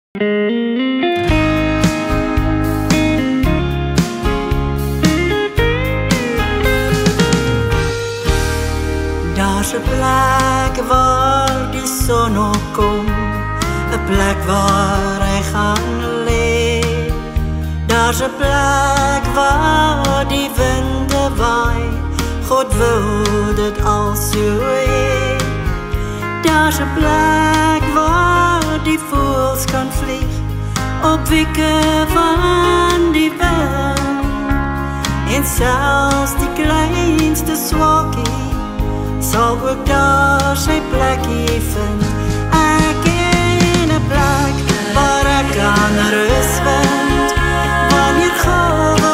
Daar's 'n plek waar die son opkom, 'n plek waar hy gaan lê. Daar's 'n plek waar die winde waai, God wil dit al so hê. Daar's 'n plek waar die voëls kan vlieg, op wieke van die wind. En selfs die kleinste swakkie sal ook daar sy plekkie vind. Ek ken 'n plek waar ek kan rus vind, wanneer golwe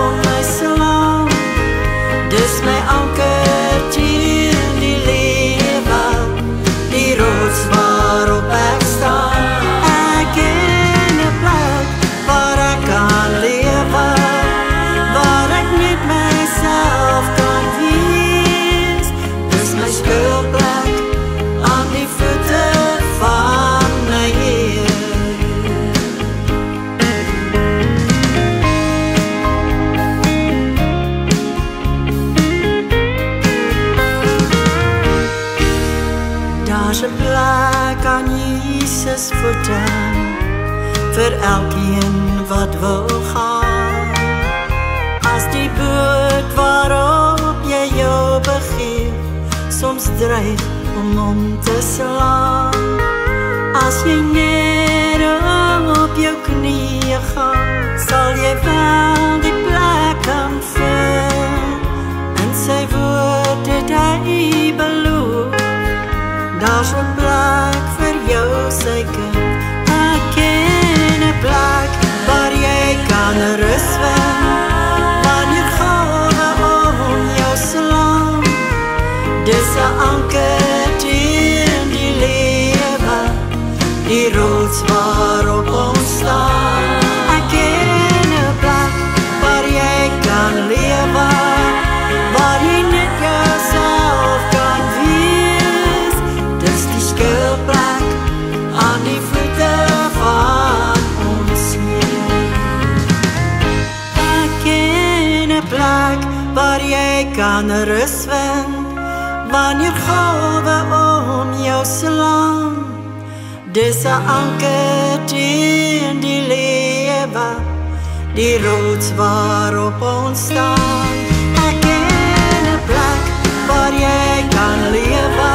om my slaan. Dis my anker teen die lewe, die rots waarop ek staan. Ek ken 'n plek waar ek kan lewe, waar ek net myself kan wees. Dis my skuilplek aan die voete van my Heer. Daar's 'n plek aan Jesus voete, vir elkeen wat wil gaan. As die boot waarop jy jou begeef soms dreig om te slaan, as jy neer op jou knieë gaan, sal jy wel die plek kan vind. En sy woord het hy beloof, daar's 'n plek vir jou sy kind. Ek ken 'n plek waar jy kan rus vind, wanneer golwe om jou slaan. Dis 'n anker teen die lewe, die rots waarop ons staan. Ek ken 'n plek waar jy kan lewe, waar jy net jouself kan wees. Dis die skuilplek aan die voete van ons Heer. Ek ken 'n plek waar jy kan rus vind, wanneer golwe om jou slaan. Dis 'n anker teen die lewe, die rots waarop ons staan. Ek ken 'n plek waar jy kan lewe,